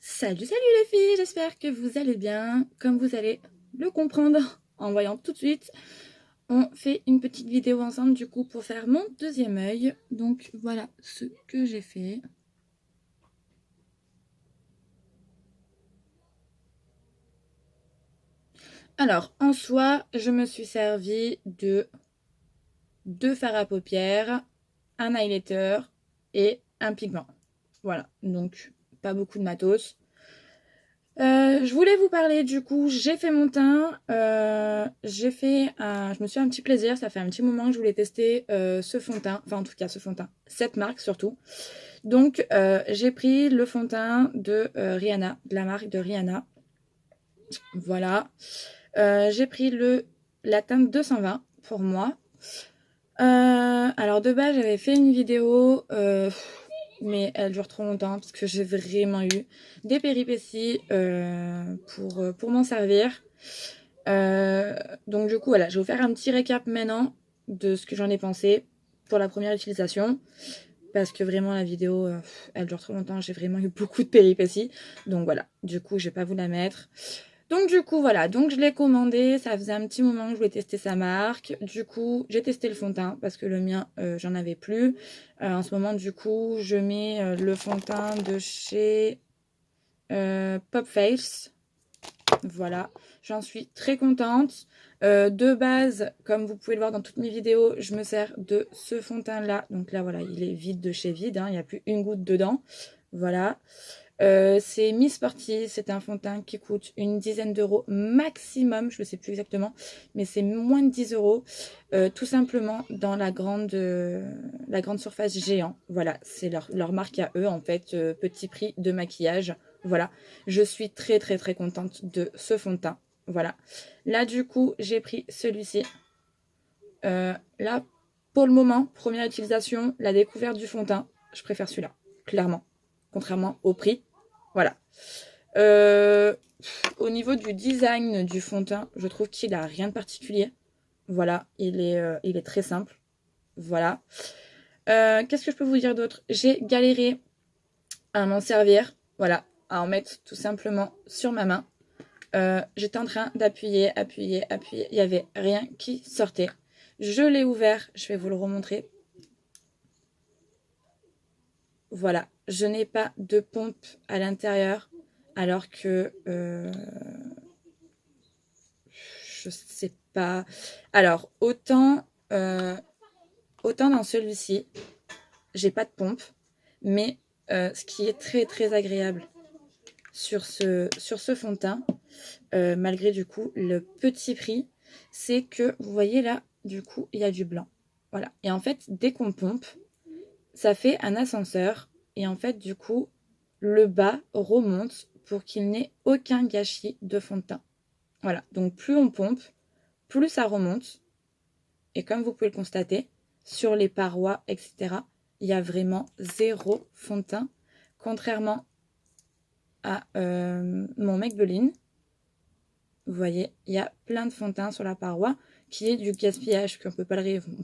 Salut, salut les filles, j'espère que vous allez bien. Comme vous allez le comprendre en voyant tout de suite, on fait une petite vidéo ensemble du coup pour faire mon deuxième œil. Donc voilà ce que j'ai fait. Alors en soi, je me suis servi de deux fards à paupières, un highlighter et un pigment. Voilà, donc pas beaucoup de matos. Je voulais vous parler du coup, j'ai fait mon teint, je me suis fait un petit plaisir, ça fait un petit moment que je voulais tester ce fond de teint, enfin en tout cas ce fond de teint, cette marque surtout. Donc j'ai pris le fond de teint de Rihanna, de la marque de Rihanna, voilà. J'ai pris la teinte 220 pour moi. Alors de base j'avais fait une vidéo mais elle dure trop longtemps parce que j'ai vraiment eu des péripéties pour m'en servir. Donc du coup voilà, je vais vous faire un petit récap maintenant de ce que j'en ai pensé pour la première utilisation parce que vraiment la vidéo elle dure trop longtemps, j'ai vraiment eu beaucoup de péripéties, donc voilà, du coup je vais pas vous la mettre. Donc du coup voilà, donc je l'ai commandé, ça faisait un petit moment que je voulais tester sa marque. Du coup j'ai testé le fond de teint parce que le mien j'en avais plus. En ce moment du coup je mets le fond de teint de chez Pop Face. Voilà, j'en suis très contente. De base, comme vous pouvez le voir dans toutes mes vidéos, je me sers de ce fond de teint là. Donc là voilà, il est vide de chez vide, hein, il n'y a plus une goutte dedans. Voilà. C'est Miss Sporty, c'est un fond de teint qui coûte une dizaine d'euros maximum, je ne sais plus exactement, mais c'est moins de 10 euros, tout simplement dans la grande surface géant. Voilà, c'est leur marque à eux en fait, petit prix de maquillage. Voilà, je suis très très très contente de ce fond de teint. Voilà, là du coup j'ai pris celui-ci. Là, pour le moment, première utilisation, la découverte du fond de teint, je préfère celui-là, clairement, contrairement au prix. Voilà. Euh, Au niveau du design du fond de teint, je trouve qu'il a rien de particulier. Voilà, il est très simple. Voilà. Qu'est-ce que je peux vous dire d'autre? J'ai galéré à m'en servir. Voilà, à en mettre tout simplement sur ma main. J'étais en train d'appuyer, appuyer, appuyer. Il n'y avait rien qui sortait. Je l'ai ouvert. Je vais vous le remontrer. Voilà, je n'ai pas de pompe à l'intérieur. Alors que je sais pas. Alors, autant dans celui-ci, j'ai pas de pompe, mais ce qui est très très agréable sur ce fond de teint, malgré du coup le petit prix, c'est que vous voyez là, du coup, il y a du blanc. Voilà. Et en fait, dès qu'on pompe, ça fait un ascenseur. Et en fait, du coup, le bas remonte pour qu'il n'ait aucun gâchis de fond de teint. Voilà. Donc, plus on pompe, plus ça remonte. Et comme vous pouvez le constater, sur les parois, etc., il y a vraiment zéro fond de teint. Contrairement à mon Maybelline, vous voyez, il y a plein de fond de teint sur la paroi qui est du gaspillage, qu'on ne peut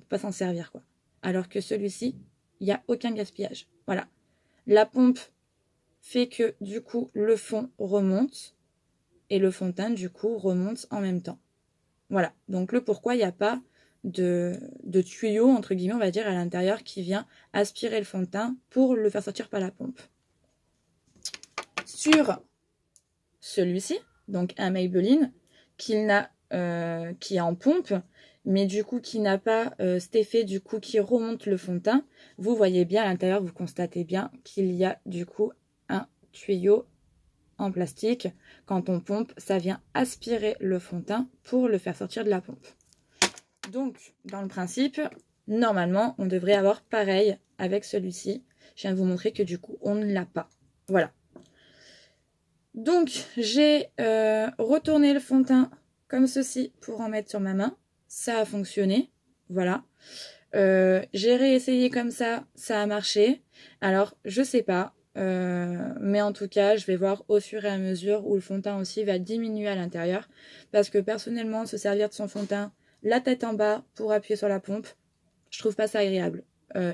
pas s'en servir, quoi. Alors que celui-ci, il n'y a aucun gaspillage. Voilà. La pompe fait que du coup le fond remonte et le fond de teint du coup remonte en même temps. Voilà. Donc le pourquoi il n'y a pas de tuyau entre guillemets on va dire à l'intérieur qui vient aspirer le fond de teint pour le faire sortir par la pompe. Sur celui-ci, donc un Maybelline, qui est en pompe, mais du coup qui n'a pas cet effet du coup qui remonte le fond de teint. Vous voyez bien à l'intérieur, vous constatez bien qu'il y a du coup un tuyau en plastique. Quand on pompe, ça vient aspirer le fond de teint pour le faire sortir de la pompe. Donc, dans le principe, normalement, on devrait avoir pareil avec celui-ci. Je viens de vous montrer que du coup, on ne l'a pas. Voilà. Donc, j'ai retourné le fond de teint comme ceci pour en mettre sur ma main. Ça a fonctionné. Voilà. J'ai réessayé comme ça a marché. Alors, je sais pas. Mais en tout cas, je vais voir au fur et à mesure où le fond de teint aussi va diminuer à l'intérieur. Parce que personnellement, se servir de son fond de teint la tête en bas pour appuyer sur la pompe, je trouve pas ça agréable.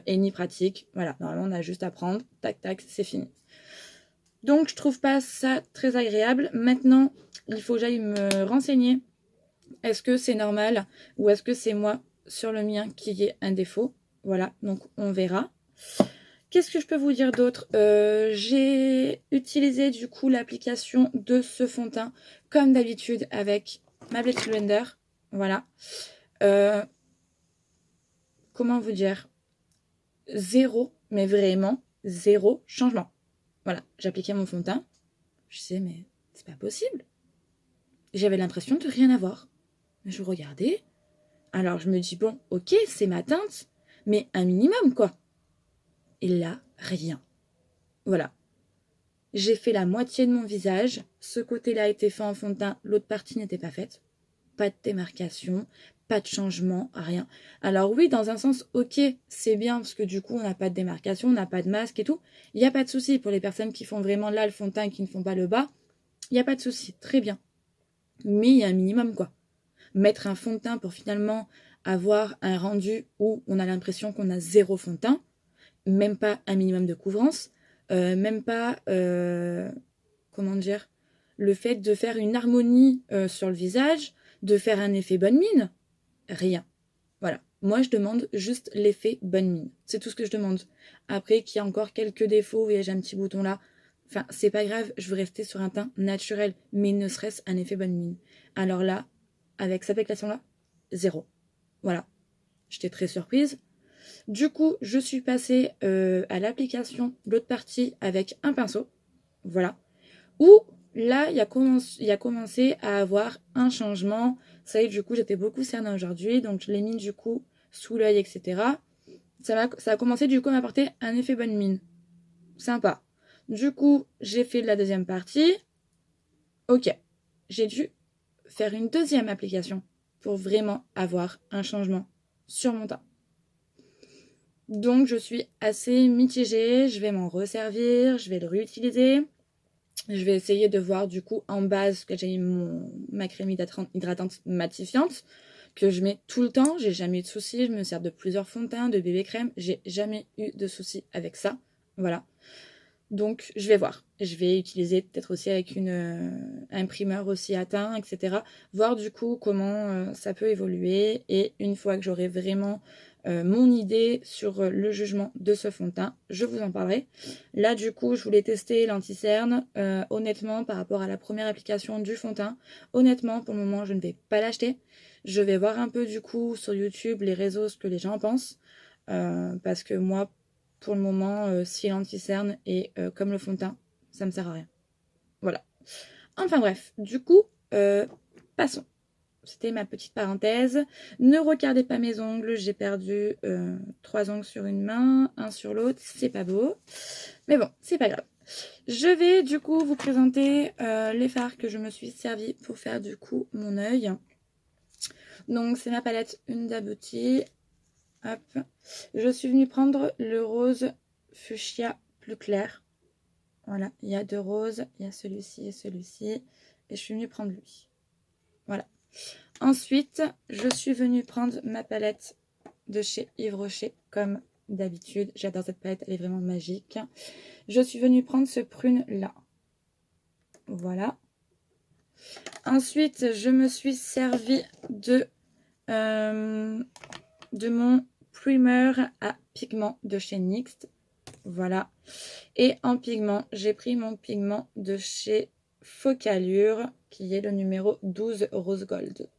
Et ni pratique. Voilà, normalement, on a juste à prendre. Tac, tac, c'est fini. Donc, je trouve pas ça très agréable. Maintenant, il faut que j'aille me renseigner. Est-ce que c'est normal ou est-ce que c'est moi sur le mien qui ai un défaut? Voilà, donc on verra. Qu'est-ce que je peux vous dire d'autre? J'ai utilisé du coup l'application de ce fond de teint comme d'habitude avec ma Beauty Blender. Voilà. Comment vous dire? Zéro, mais vraiment zéro changement. Voilà, j'appliquais mon fond de teint. Je sais, mais c'est pas possible. J'avais l'impression de rien avoir. Je regardais. Alors je me dis, bon, ok, c'est ma teinte, mais un minimum quoi. Et là, rien. Voilà. J'ai fait la moitié de mon visage. Ce côté-là a été fait en fond de teint, l'autre partie n'était pas faite. Pas de démarcation, pas de changement, rien. Alors oui, dans un sens, ok, c'est bien, parce que du coup, on n'a pas de démarcation, on n'a pas de masque et tout. Il n'y a pas de souci pour les personnes qui font vraiment là le fond de teint et qui ne font pas le bas. Il n'y a pas de souci, très bien. Mais il y a un minimum, quoi. Mettre un fond de teint pour finalement avoir un rendu où on a l'impression qu'on a zéro fond de teint, même pas un minimum de couvrance, même pas, comment dire, le fait de faire une harmonie sur le visage, de faire un effet bonne mine, rien. Voilà. Moi, je demande juste l'effet bonne mine. C'est tout ce que je demande. Après, qu'il y a encore quelques défauts, vous voyez, j'ai un petit bouton là. Enfin, c'est pas grave, je veux rester sur un teint naturel, mais ne serait-ce un effet bonne mine. Alors là, avec cette application-là, zéro. Voilà. J'étais très surprise. Du coup, je suis passée à l'application, l'autre partie, avec un pinceau. Voilà. Où là, il y a commencé à avoir un changement. Ça y est, du coup, j'étais beaucoup cernée aujourd'hui. Donc, je l'ai mis du coup sous l'œil, etc. Ça a commencé du coup à m'apporter un effet bonne mine. Sympa. Du coup, j'ai fait la deuxième partie. Ok. J'ai dû faire une deuxième application pour vraiment avoir un changement sur mon teint. Donc, je suis assez mitigée. Je vais m'en resservir. Je vais le réutiliser. Je vais essayer de voir du coup en base que j'ai ma crème hydratante matifiante que je mets tout le temps. J'ai jamais eu de soucis. Je me sers de plusieurs fonds de teint, de bébé crème. J'ai jamais eu de soucis avec ça. Voilà. Donc je vais voir. Je vais utiliser peut-être aussi avec un primeur aussi à teint, etc. Voir du coup comment ça peut évoluer. Et une fois que j'aurai vraiment mon idée sur le jugement de ce fond de teint, je vous en parlerai. Là du coup je voulais tester l'anti-cerne. Honnêtement par rapport à la première application du fond de teint, honnêtement pour le moment je ne vais pas l'acheter. Je vais voir un peu du coup sur YouTube, les réseaux, ce que les gens pensent. Parce que moi pour le moment, si l'anti-cerne est comme le fond de teint, ça me sert à rien. Voilà. Enfin bref, du coup, passons. C'était ma petite parenthèse. Ne regardez pas mes ongles. J'ai perdu 3 ongles sur une main, un sur l'autre. C'est pas beau. Mais bon, c'est pas grave. Je vais du coup vous présenter les fards que je me suis servi pour faire du coup mon œil. Donc c'est ma palette Huda Beauty. Hop. Je suis venue prendre le rose fuchsia plus clair. Voilà, il y a 2 roses, il y a celui-ci et celui-ci. Et je suis venue prendre lui. Voilà. Ensuite, je suis venue prendre ma palette de chez Yves Rocher, comme d'habitude. J'adore cette palette, elle est vraiment magique. Je suis venue prendre ce prune-là. Voilà. Ensuite, je me suis servi de mon primer à pigment de chez NYX. Voilà. Et en pigment, j'ai pris mon pigment de chez Focalure, qui est le numéro 12 Rose Gold.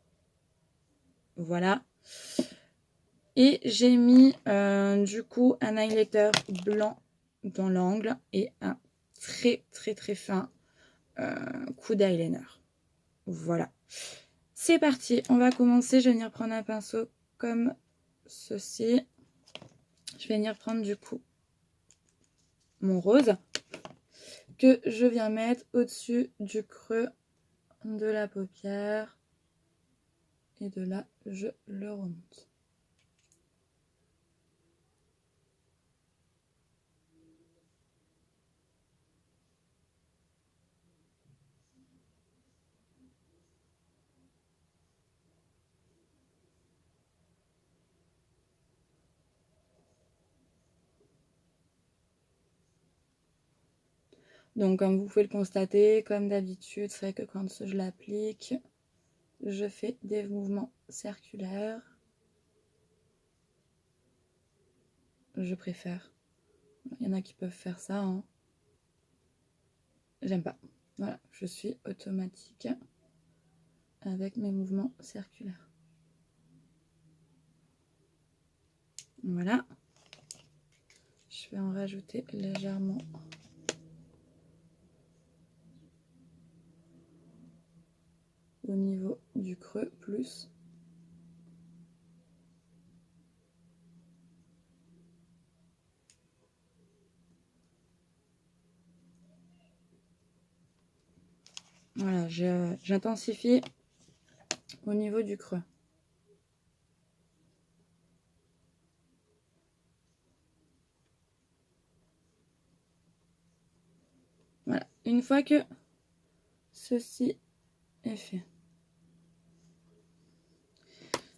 Voilà. Et j'ai mis du coup un highlighter blanc dans l'angle et un très très très fin coup d'eyeliner. Voilà. C'est parti, on va commencer. Je vais venir prendre un pinceau comme ceci. Je vais venir prendre du coup mon rose que je viens mettre au-dessus du creux de la paupière. Et de là, je le remonte. Donc comme vous pouvez le constater, comme d'habitude, c'est vrai que quand je l'applique, je fais des mouvements circulaires. Je préfère. Il y en a qui peuvent faire ça, hein. J'aime pas. Voilà, je suis automatique avec mes mouvements circulaires. Voilà. Je vais en rajouter légèrement. Au niveau du creux plus. Voilà, j'intensifie au niveau du creux. Voilà, une fois que ceci est fait,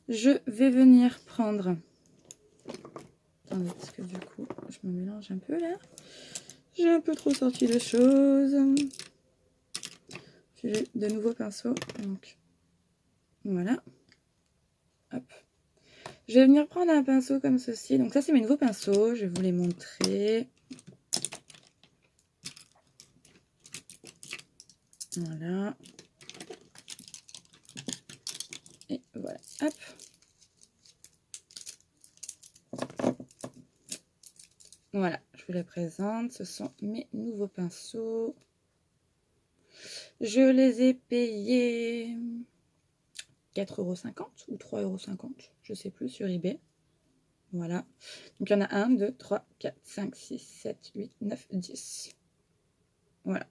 je vais venir prendre... Attendez, parce que du coup, je me mélange un peu là. J'ai un peu trop sorti de choses. J'ai de nouveaux pinceaux, donc voilà. Hop. Je vais venir prendre un pinceau comme ceci. Donc ça, c'est mes nouveaux pinceaux. Je vais vous les montrer. Voilà. Et voilà. Hop. Voilà, je vous les présente. Ce sont mes nouveaux pinceaux. Je les ai payés 4,50 € ou 3,50 €, je sais plus, sur eBay. Voilà. Donc il y en a 1, 2, 3, 4, 5, 6, 7, 8, 9, 10. Voilà.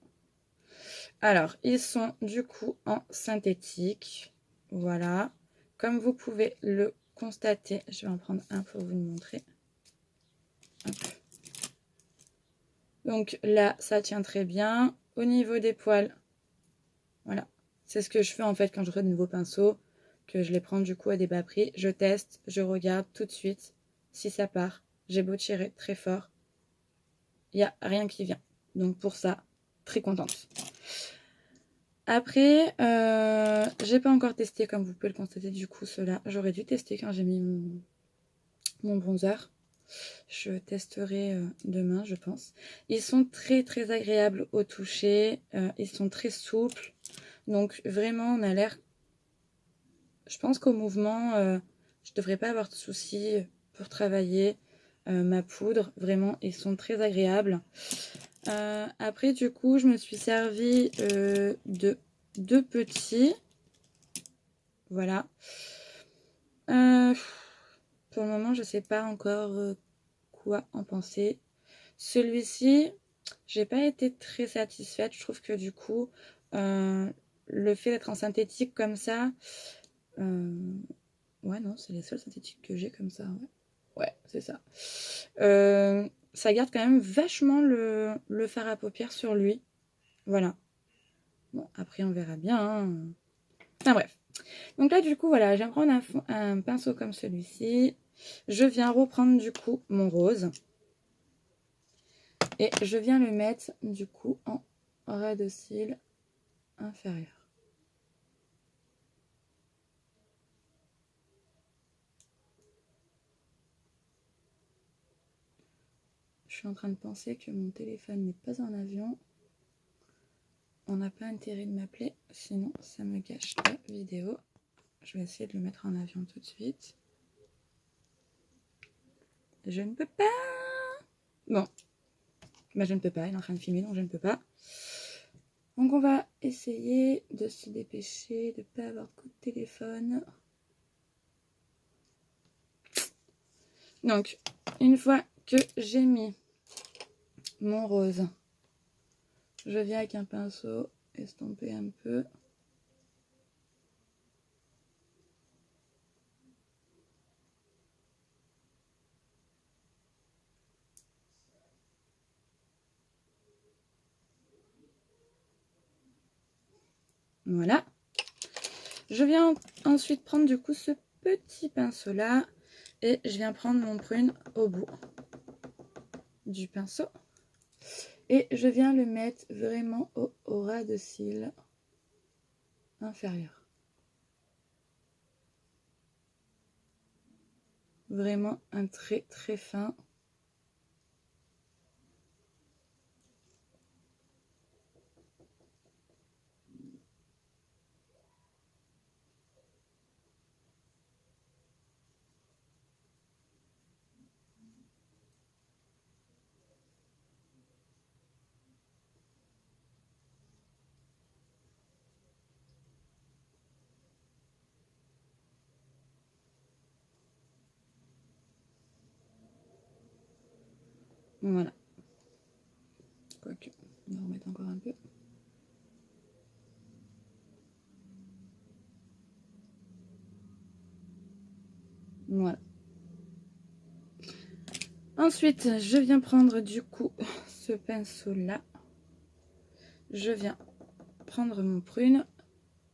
Alors, ils sont du coup en synthétique. Voilà. Comme vous pouvez le constater, je vais en prendre un pour vous le montrer. Hop. Donc là, ça tient très bien. Au niveau des poils, voilà. C'est ce que je fais en fait quand je fais de nouveaux pinceaux, que je les prends du coup à des bas prix. Je teste, je regarde tout de suite si ça part. J'ai beau tirer très fort, il n'y a rien qui vient. Donc pour ça, très contente. Après, j'ai pas encore testé, comme vous pouvez le constater, du coup, ceux-là. J'aurais dû tester quand j'ai mis mon bronzer. Je testerai demain, je pense. Ils sont très très agréables au toucher. Ils sont très souples. Donc vraiment, on a l'air... Je pense qu'au mouvement, je devrais pas avoir de soucis pour travailler ma poudre. Vraiment, ils sont très agréables. Après, du coup, je me suis servi de 2 petits. Voilà. Pour le moment, je sais pas encore quoi en penser. Celui-ci, j'ai pas été très satisfaite. Je trouve que du coup, le fait d'être en synthétique comme ça, ouais, non, c'est les seuls synthétiques que j'ai comme ça. Ouais, c'est ça. Ça garde quand même vachement le fard à paupières sur lui. Voilà. Bon, après, on verra bien. Hein. Enfin bref. Donc là, du coup, voilà, je viens prendre un pinceau comme celui-ci. Je viens reprendre, du coup, mon rose. Et je viens le mettre, du coup, en ras de cils inférieur. Je suis en train de penser que mon téléphone n'est pas en avion. On n'a pas intérêt de m'appeler, sinon ça me gâche la vidéo. Je vais essayer de le mettre en avion tout de suite. Je ne peux pas. Bon, bah, je ne peux pas, il est en train de filmer, donc je ne peux pas. Donc on va essayer de se dépêcher, de ne pas avoir de coup de téléphone. Donc, une fois que j'ai mis mon rose, je viens avec un pinceau estomper un peu. Voilà. Je viens ensuite prendre du coup ce petit pinceau là et je viens prendre mon prune au bout du pinceau. Et je viens le mettre vraiment au ras de cils inférieur. Vraiment un trait très fin. Voilà. Quoique, on va remettre encore un peu. Voilà. Ensuite, je viens prendre du coup ce pinceau-là. Je viens prendre mon prune.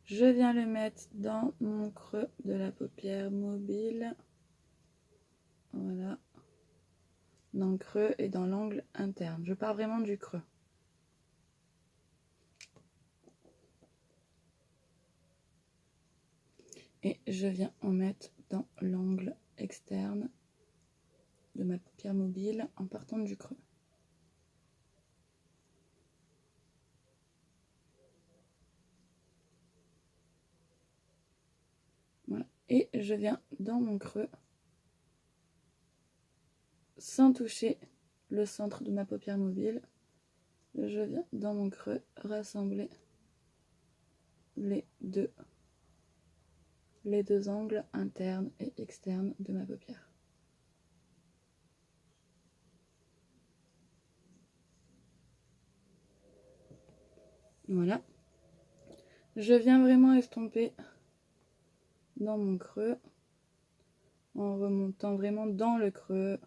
Je viens le mettre dans mon creux de la paupière mobile. Voilà. Dans le creux et dans l'angle interne. Je pars vraiment du creux. Et je viens en mettre dans l'angle externe de ma paupière mobile en partant du creux. Voilà. Et je viens dans mon creux sans toucher le centre de ma paupière mobile. Je viens dans mon creux rassembler les deux angles internes et externes de ma paupière. Voilà. Je viens vraiment estomper dans mon creux en remontant vraiment dans le creux.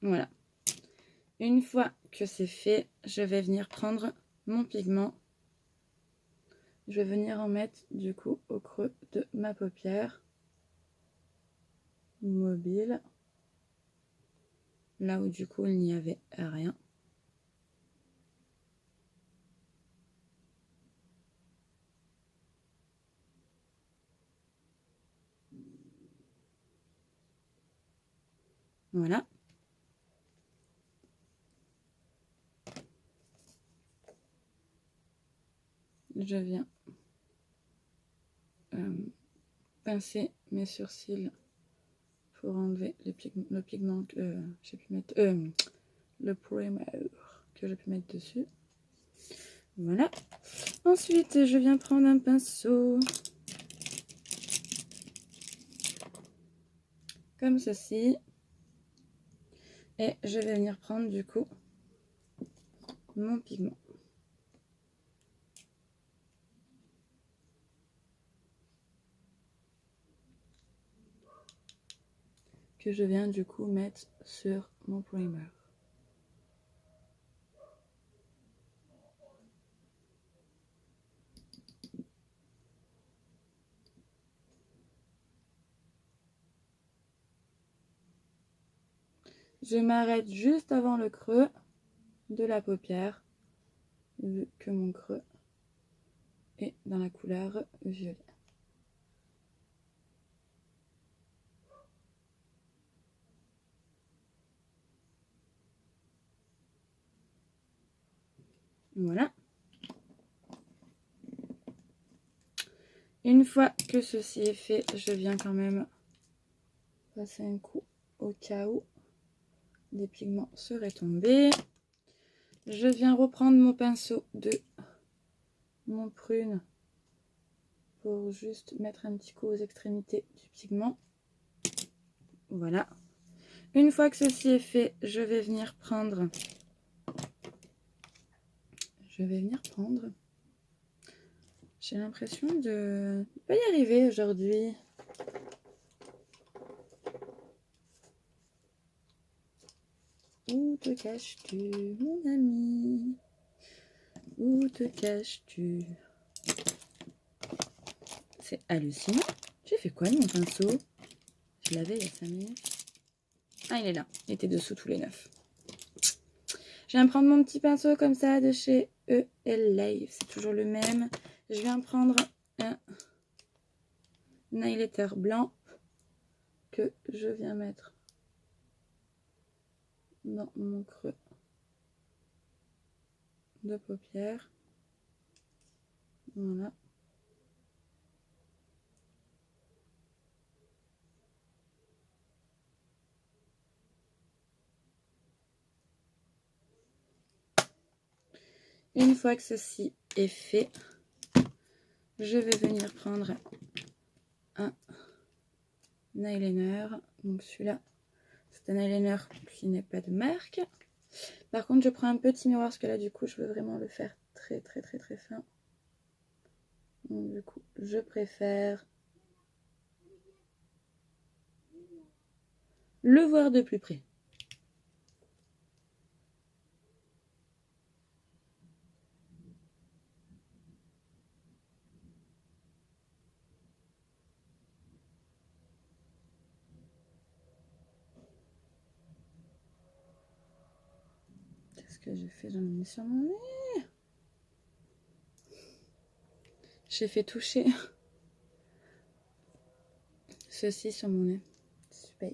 Voilà. Une fois que c'est fait, je vais venir prendre mon pigment. Je vais venir en mettre du coup au creux de ma paupière mobile. Là où du coup il n'y avait rien. Voilà. Je viens pincer mes sourcils pour enlever le pigment que j'ai pu mettre, le primer que j'ai pu mettre dessus. Voilà. Ensuite, je viens prendre un pinceau comme ceci et je vais venir prendre du coup mon pigment. Que je viens du coup mettre sur mon primer. Je m'arrête juste avant le creux de la paupière, vu que mon creux est dans la couleur violet. Voilà. Une fois que ceci est fait, je viens quand même passer un coup au cas où des pigments seraient tombés. Je viens reprendre mon pinceau de mon prune pour juste mettre un petit coup aux extrémités du pigment. Voilà. Une fois que ceci est fait, je vais venir prendre... J'ai l'impression de ne pas y arriver aujourd'hui. Ouh, te caches-tu, mon ami? Où te caches-tu? C'est hallucinant. J'ai fait quoi de mon pinceau? Je l'avais il y a 5 minutes. Ah, il est là. Il était dessous tous les 9. Je viens prendre mon petit pinceau comme ça de chez EL Live. C'est toujours le même. Je viens prendre un highlighter blanc que je viens mettre dans mon creux de paupière. Voilà. Une fois que ceci est fait, je vais venir prendre un eyeliner. Donc celui-là, c'est un eyeliner qui n'est pas de marque. Par contre, je prends un petit miroir parce que là, du coup, je veux vraiment le faire très fin. Donc du coup, je préfère le voir de plus près. Qu'est-ce que j'ai fait? J'en ai mis sur mon nez. J'ai fait toucher ceci sur mon nez. Super.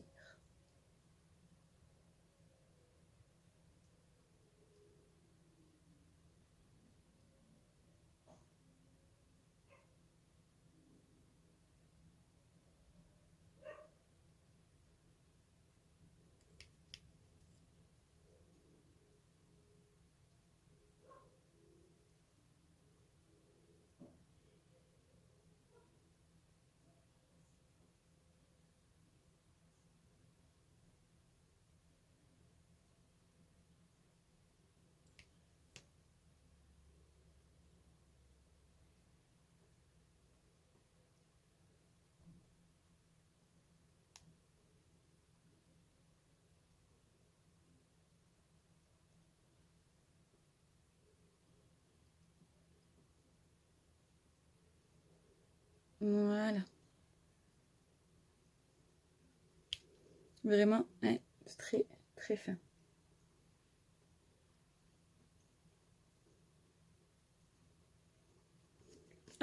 Voilà. Vraiment, ouais, très fin.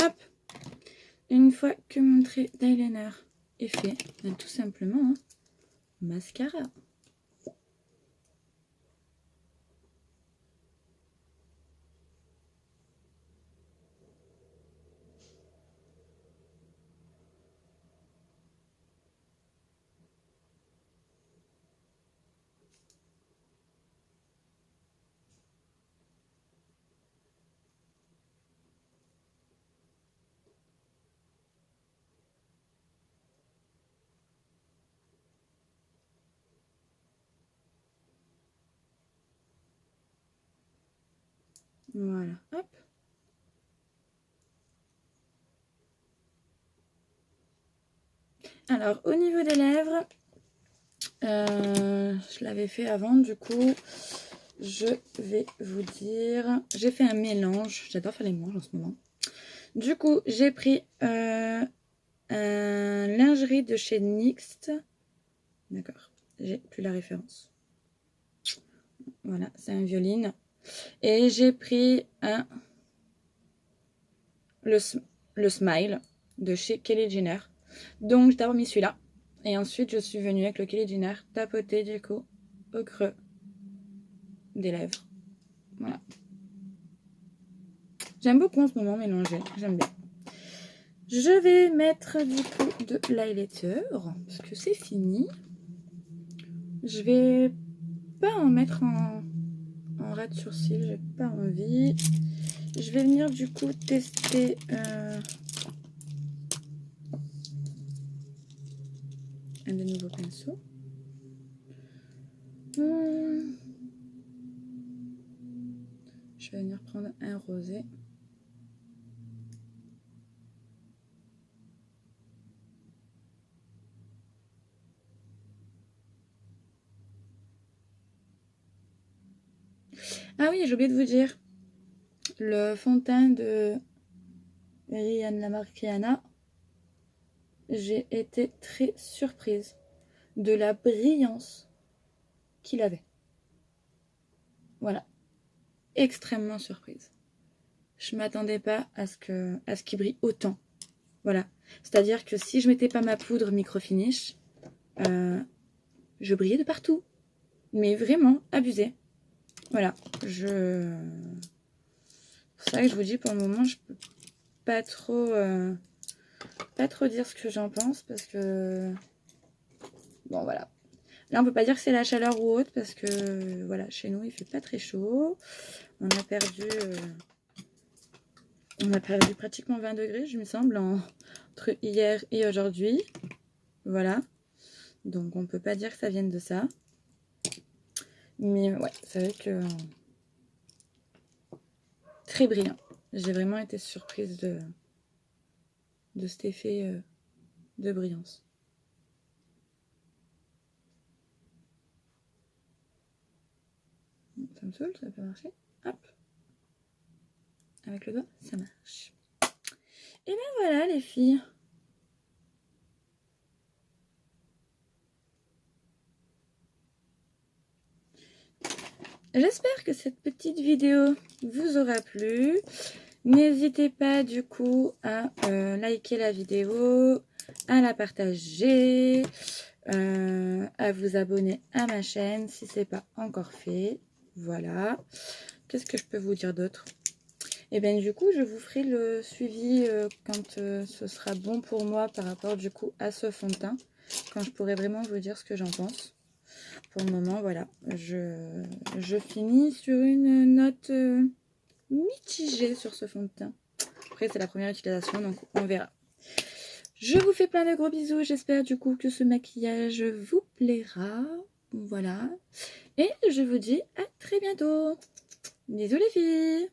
Hop. Une fois que mon trait d'eyeliner est fait, ben, tout simplement, hein, mascara. Voilà, hop. Alors, au niveau des lèvres, je l'avais fait avant, du coup, je vais vous dire... J'ai fait un mélange, j'adore faire les mélanges en ce moment. Du coup, j'ai pris un lingerie de chez NYX. D'accord, j'ai plus la référence. Voilà, c'est un violine. Et j'ai pris le Smile de chez Kylie Jenner. Donc, j'ai d'abord mis celui-là. Et ensuite, je suis venue avec le Kylie Jenner tapoter du coup au creux des lèvres. Voilà. J'aime beaucoup en ce moment mélanger. J'aime bien. Je vais mettre du coup de l'highlighter parce que c'est fini. Je vais pas en mettre en ras de sourcil. J'ai pas envie. Je vais venir du coup tester un des nouveaux pinceaux. Je vais venir prendre un rosé. Ah oui, j'ai oublié de vous dire, le fond de teint de Rihanna, la marque Rihanna, j'ai été très surprise de la brillance qu'il avait. Voilà, extrêmement surprise. Je m'attendais pas à ce qu'il brille autant. Voilà, c'est-à-dire que si je mettais pas ma poudre micro-finish, je brillais de partout. Mais vraiment abusé. Voilà, c'est pour ça que je vous dis, pour le moment, je peux pas trop dire ce que j'en pense, parce que bon, voilà. Là, on peut pas dire que c'est la chaleur ou autre, parce que voilà, chez nous, il fait pas très chaud. On a perdu pratiquement 20 degrés, je me semble, entre hier et aujourd'hui. Voilà, donc on peut pas dire que ça vienne de ça. Mais ouais, c'est vrai que très brillant. J'ai vraiment été surprise de cet effet de brillance. Ça me saoule, ça peut marcher. Hop. Avec le doigt, ça marche. Et bien voilà les filles. J'espère que cette petite vidéo vous aura plu. N'hésitez pas du coup à liker la vidéo, à la partager, à vous abonner à ma chaîne si ce n'est pas encore fait. Voilà. Qu'est-ce que je peux vous dire d'autre? Et bien du coup, je vous ferai le suivi quand ce sera bon pour moi par rapport du coup à ce fond de teint. Quand je pourrai vraiment vous dire ce que j'en pense. Pour le moment, voilà. Je finis sur une note mitigée sur ce fond de teint. Après, c'est la première utilisation, donc on verra. Je vous fais plein de gros bisous. J'espère du coup que ce maquillage vous plaira. Voilà. Et je vous dis à très bientôt. Bisous les filles.